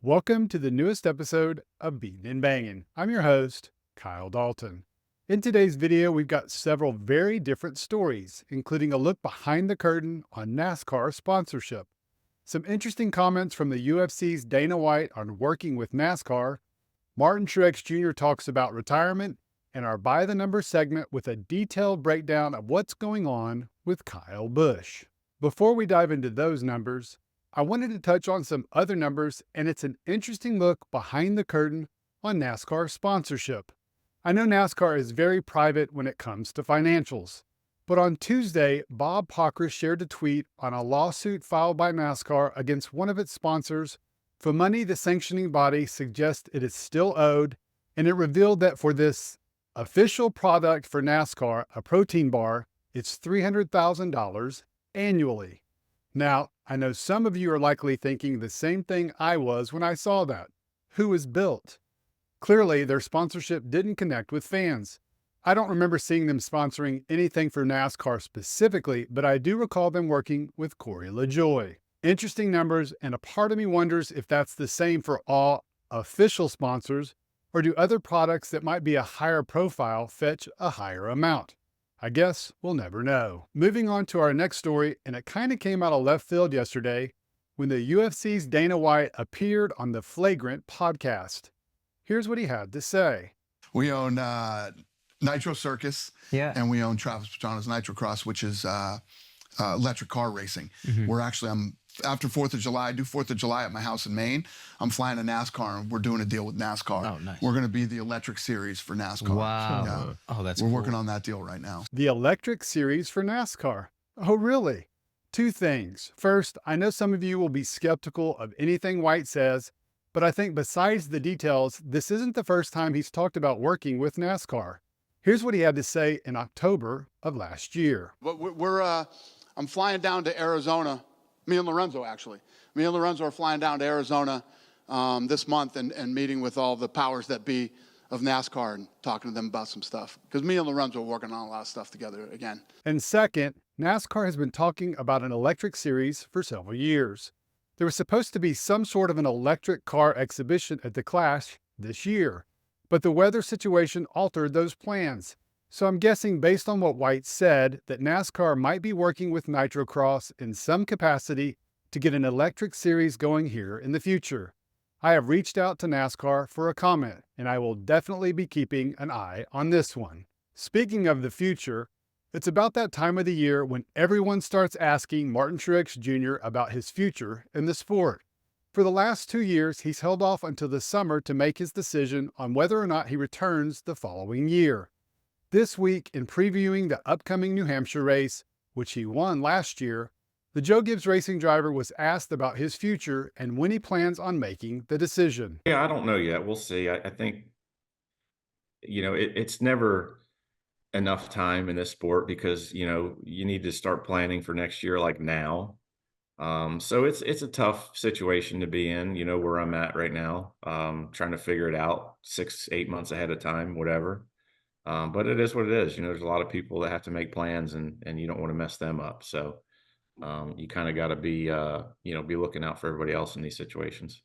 Welcome to the newest episode of Beatin' and Bangin'. I'm your host, Kyle Dalton. In today's video, we've got several very different stories, including a look behind the curtain on NASCAR sponsorship, some interesting comments from the UFC's Dana White on working with NASCAR, Martin Truex Jr. talks about retirement, and our By the Number segment with a detailed breakdown of what's going on with Kyle Busch. Before we dive into those numbers, I wanted to touch on some other numbers, and it's an interesting look behind the curtain on NASCAR sponsorship. I know NASCAR is very private when it comes to financials, but on Tuesday, Bob Pocker shared a tweet on a lawsuit filed by NASCAR against one of its sponsors for money the sanctioning body suggests it is still owed, and it revealed that for this official product for NASCAR, a protein bar, it's $300,000 annually. Now, I know some of you are likely thinking the same thing I was when I saw that. Who is built? Clearly, their sponsorship didn't connect with fans. I don't remember seeing them sponsoring anything for NASCAR specifically, but I do recall them working with Corey LaJoie. Interesting numbers, and a part of me wonders if that's the same for all official sponsors, or do other products that might be a higher profile fetch a higher amount? I guess we'll never know. Moving on to our next story, and it kind of came out of left field yesterday when the UFC's Dana White appeared on the Flagrant podcast. Here's what he had to say. We own Nitro Circus, Yeah. and we own Travis Pastrana's Nitro Cross, which is electric car racing. We're actually, after 4th of July, I do 4th of July at my house in Maine. I'm flying to NASCAR, and we're doing a deal with NASCAR. Oh, nice. We're going to be the electric series for NASCAR. Wow. Yeah. Oh, that's We're cool. working on that deal right now. The electric series for NASCAR. Oh, really? Two things. First, I know some of you will be skeptical of anything White says, but I think besides the details, this isn't the first time he's talked about working with NASCAR. Here's what he had to say in October of last year. But I'm flying down to Arizona. Me and Lorenzo, actually. Me and Lorenzo are flying down to Arizona this month and meeting with all the powers that be of NASCAR and talking to them about some stuff. Because me and Lorenzo are working on a lot of stuff together again. And second, NASCAR has been talking about an electric series for several years. There was supposed to be some sort of an electric car exhibition at the Clash this year, but the weather situation altered those plans. So I'm guessing, based on what White said, that NASCAR might be working with Nitrocross in some capacity to get an electric series going here in the future. I have reached out to NASCAR for a comment, and I will definitely be keeping an eye on this one. Speaking of the future, it's about that time of the year when everyone starts asking Martin Truex Jr. about his future in the sport. For the last 2 years, he's held off until the summer to make his decision on whether or not he returns the following year. This week, in previewing the upcoming New Hampshire race, which he won last year, the Joe Gibbs Racing driver was asked about his future and when he plans on making the decision. Yeah, I don't know yet. We'll see. I think, it's never enough time in this sport because, you need to start planning for next year like now. So it's a tough situation to be in, where I'm at right now, trying to figure it out 6-8 months ahead of time, whatever. But it is what it is. There's a lot of people that have to make plans and you don't want to mess them up. So you kind of got to be, be looking out for everybody else in these situations.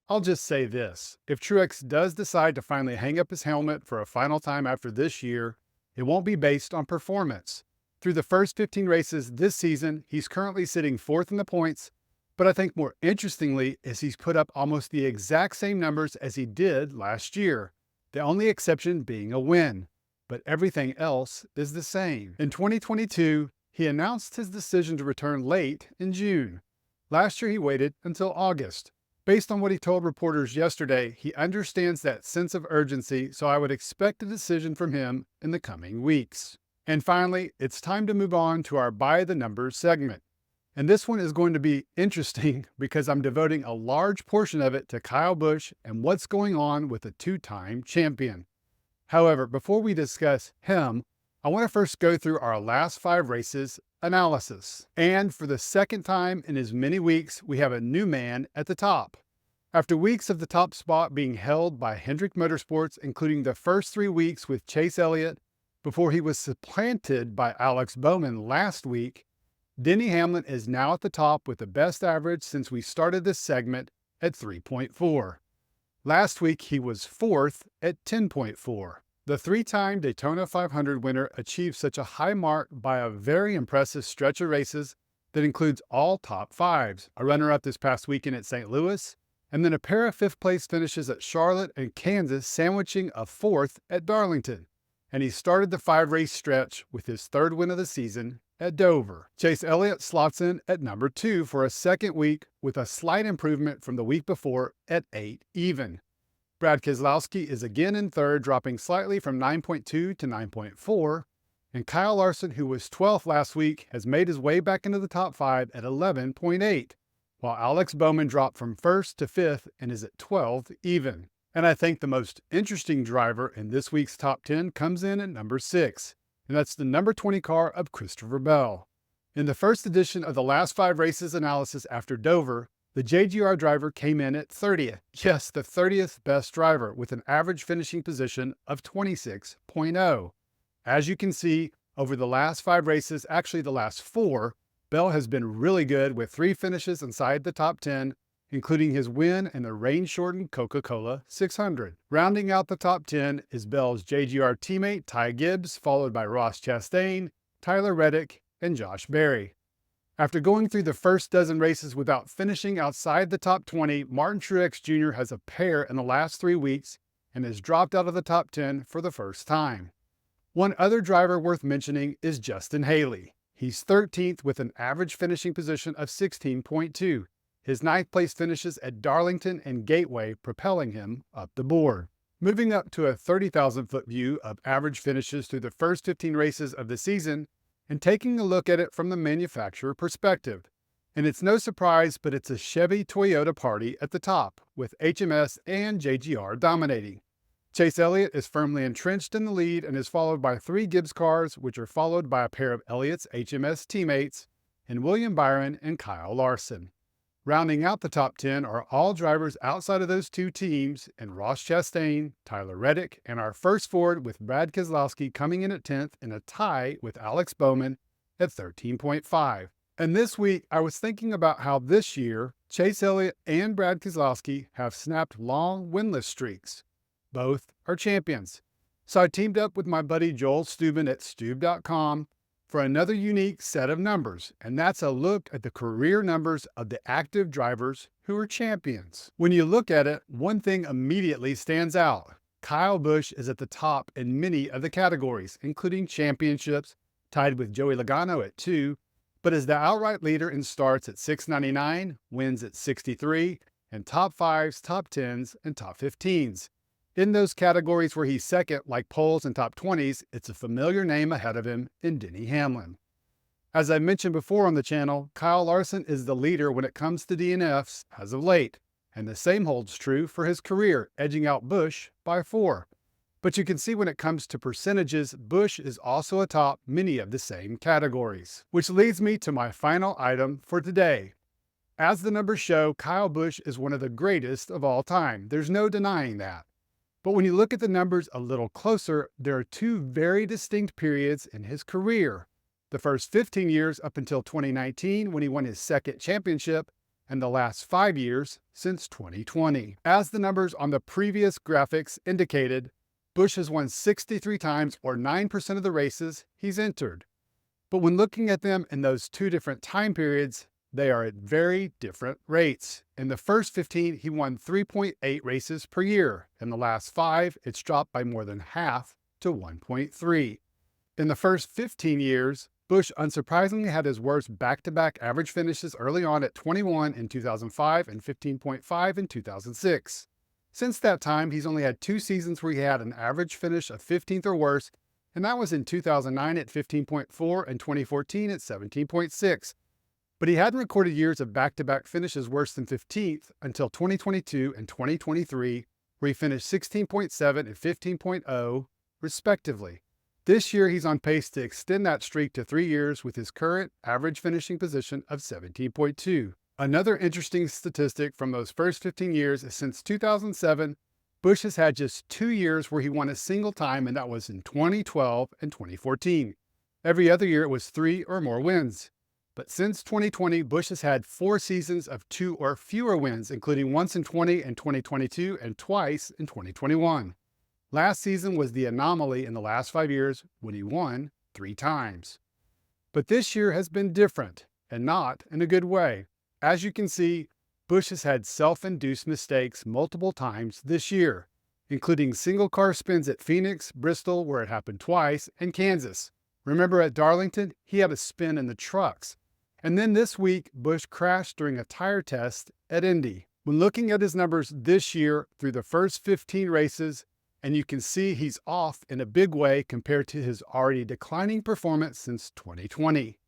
I'll just say this. If Truex does decide to finally hang up his helmet for a final time after this year, it won't be based on performance. Through the first 15 races this season, he's currently sitting 4th in the points, but I think more interestingly is he's put up almost the exact same numbers as he did last year, the only exception being a win. But everything else is the same. In 2022, he announced his decision to return late in June. Last year, he waited until August. Based on what he told reporters yesterday, he understands that sense of urgency, so I would expect a decision from him in the coming weeks. And finally, it's time to move on to our By the Numbers segment. And this one is going to be interesting because I'm devoting a large portion of it to Kyle Busch and what's going on with the two-time champion. However, before we discuss him, I want to first go through our last 5 races analysis. And for the second time in as many weeks, we have a new man at the top. After weeks of the top spot being held by Hendrick Motorsports, including the first 3 weeks with Chase Elliott, before he was supplanted by Alex Bowman last week, Denny Hamlin is now at the top with the best average since we started this segment at 3.4. Last week, he was fourth at 10.4. The three-time Daytona 500 winner achieved such a high mark by a very impressive stretch of races that includes all top fives, a runner-up this past weekend at St. Louis, and then a pair of fifth-place finishes at Charlotte and Kansas, sandwiching a fourth at Darlington. And he started the five-race stretch with his third win of the season at Dover. Chase Elliott slots in at number 2 for a second week with a slight improvement from the week before at 8 even. Brad Keselowski is again in third, dropping slightly from 9.2 to 9.4, and Kyle Larson, who was 12th last week, has made his way back into the top 5 at 11.8, while Alex Bowman dropped from 1st to 5th and is at 12th even. And I think the most interesting driver in this week's top 10 comes in at number 6, and that's the number 20 car of Christopher Bell. In the first edition of the last 5 races analysis after Dover, the JGR driver came in at 30th. Yes, the 30th best driver with an average finishing position of 26.0. As you can see, over the last 5 races, actually the last 4, Bell has been really good with 3 finishes inside the top 10, including his win in the rain-shortened Coca-Cola 600. Rounding out the top 10 is Bell's JGR teammate Ty Gibbs, followed by Ross Chastain, Tyler Reddick, and Josh Berry. After going through the first dozen races without finishing outside the top 20, Martin Truex Jr. has a pair in the last 3 weeks and has dropped out of the top 10 for the first time. One other driver worth mentioning is Justin Haley. He's 13th with an average finishing position of 16.2. His 9th place finishes at Darlington and Gateway propelling him up the board. Moving up to a 30,000-foot view of average finishes through the first 15 races of the season, and taking a look at it from the manufacturer perspective. And it's no surprise, but it's a Chevy-Toyota party at the top, with HMS and JGR dominating. Chase Elliott is firmly entrenched in the lead and is followed by 3 Gibbs cars, which are followed by a pair of Elliott's HMS teammates, and William Byron and Kyle Larson. Rounding out the top 10 are all drivers outside of those 2 teams, and Ross Chastain, Tyler Reddick, and our first Ford with Brad Keselowski coming in at 10th in a tie with Alex Bowman at 13.5. And this week, I was thinking about how this year, Chase Elliott and Brad Keselowski have snapped long winless streaks. Both are champions. So I teamed up with my buddy Joel Steuben at Stube.com for another unique set of numbers, and that's a look at the career numbers of the active drivers who are champions. When you look at it, one thing immediately stands out. Kyle Busch is at the top in many of the categories, including championships, tied with Joey Logano at 2, but is the outright leader in starts at 699, wins at 63, and top 5s, top 10s, and top 15s. In those categories where he's second, like poles and top 20s, it's a familiar name ahead of him in Denny Hamlin. As I mentioned before on the channel, Kyle Larson is the leader when it comes to DNFs as of late, and the same holds true for his career, edging out Busch by 4. But you can see when it comes to percentages, Busch is also atop many of the same categories. Which leads me to my final item for today. As the numbers show, Kyle Busch is one of the greatest of all time. There's no denying that. But when you look at the numbers a little closer, there are 2 very distinct periods in his career. The first 15 years up until 2019 when he won his second championship, and the last 5 years since 2020. As the numbers on the previous graphics indicated, Busch has won 63 times or 9% of the races he's entered. But when looking at them in those 2 different time periods, they are at very different rates. In the first 15, he won 3.8 races per year. In the last 5, it's dropped by more than half to 1.3. In the first 15 years, Busch unsurprisingly had his worst back-to-back average finishes early on at 21 in 2005 and 15.5 in 2006. Since that time, he's only had 2 seasons where he had an average finish of 15th or worse, and that was in 2009 at 15.4 and 2014 at 17.6. But he hadn't recorded years of back-to-back finishes worse than 15th until 2022 and 2023, where he finished 16.7 and 15.0, respectively. This year, he's on pace to extend that streak to 3 years with his current average finishing position of 17.2. Another interesting statistic from those first 15 years is since 2007, Busch has had just 2 years where he won a single time, and that was in 2012 and 2014. Every other year, it was 3 or more wins. But since 2020, Busch has had 4 seasons of 2 or fewer wins, including once in 2022 and twice in 2021. Last season was the anomaly in the last 5 years when he won 3 times. But this year has been different, and not in a good way. As you can see, Busch has had self-induced mistakes multiple times this year, including single-car spins at Phoenix, Bristol, where it happened twice, and Kansas. Remember at Darlington, he had a spin in the trucks. And then this week, Busch crashed during a tire test at Indy. When looking at his numbers this year through the first 15 races, and you can see he's off in a big way compared to his already declining performance since 2020.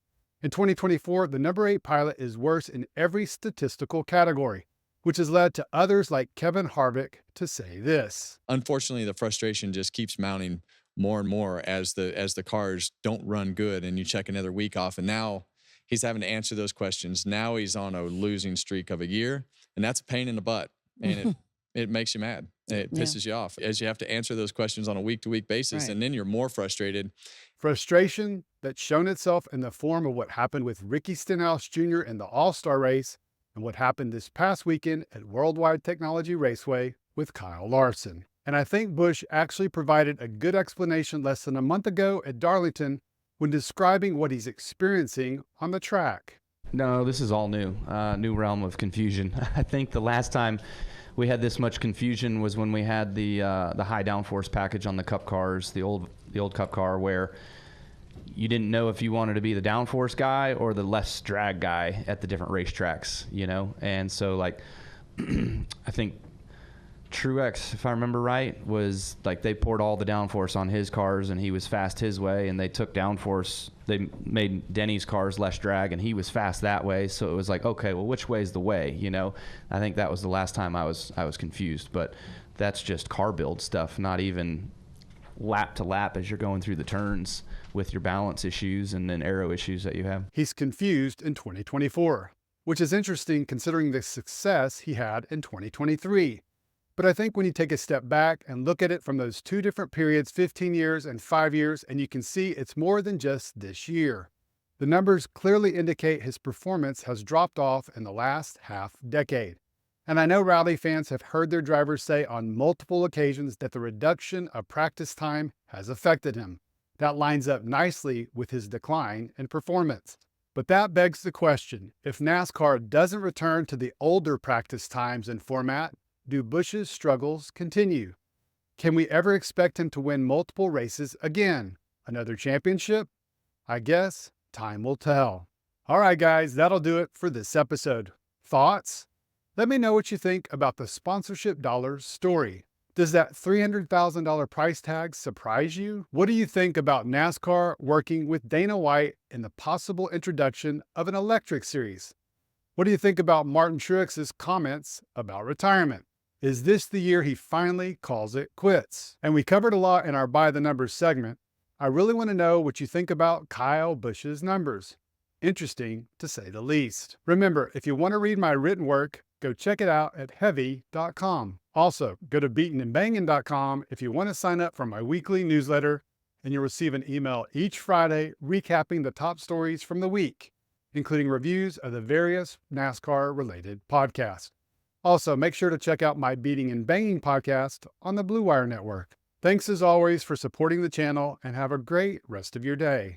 In 2024, the number 8 pilot is worse in every statistical category, which has led to others like Kevin Harvick to say this. Unfortunately, the frustration just keeps mounting more and more as the cars don't run good, and you check another week off, and now he's having to answer those questions. Now he's on a losing streak of a year, and that's a pain in the butt, and it makes you mad. It pisses you off as you have to answer those questions on a week-to-week basis, Right. and then you're more frustrated. Frustration that's shown itself in the form of what happened with Ricky Stenhouse Jr. in the All-Star race and what happened this past weekend at Worldwide Technology Raceway with Kyle Larson. And I think Busch actually provided a good explanation less than a month ago at Darlington when describing what he's experiencing on the track. No, this is all new, new realm of confusion. I think the last time we had this much confusion was when we had the high downforce package on the Cup cars, the old Cup car, where you didn't know if you wanted to be the downforce guy or the less drag guy at the different racetracks, you know? And so, like, I think Truex, if I remember right, was like they poured all the downforce on his cars and he was fast his way, and they took downforce. They made Denny's cars less drag and he was fast that way. So it was like, okay, well, which way's the way? You know, I think that was the last time I was confused, but that's just car build stuff, not even lap to lap as you're going through the turns with your balance issues and then aero issues that you have. He's confused in 2024, which is interesting considering the success he had in 2023. But I think when you take a step back and look at it from those 2 different periods, 15 years and 5 years, and you can see it's more than just this year. The numbers clearly indicate his performance has dropped off in the last half decade. And I know rally fans have heard their drivers say on multiple occasions that the reduction of practice time has affected him. That lines up nicely with his decline in performance. But that begs the question, if NASCAR doesn't return to the older practice times and format, do Busch's struggles continue? Can we ever expect him to win multiple races again? Another championship? I guess time will tell. All right, guys, that'll do it for this episode. Thoughts? Let me know what you think about the sponsorship dollars story. Does that $300,000 price tag surprise you? What do you think about NASCAR working with Dana White in the possible introduction of an electric series? What do you think about Martin Truex's comments about retirement? Is this the year he finally calls it quits? And we covered a lot in our By the Numbers segment. I really want to know what you think about Kyle Busch's numbers. Interesting, to say the least. Remember, if you want to read my written work, go check it out at heavy.com. Also, go to beatenandbangin.com if you want to sign up for my weekly newsletter, and you'll receive an email each Friday recapping the top stories from the week, including reviews of the various NASCAR-related podcasts. Also, make sure to check out my Beating and Banging podcast on the Blue Wire Network. Thanks as always for supporting the channel, and have a great rest of your day.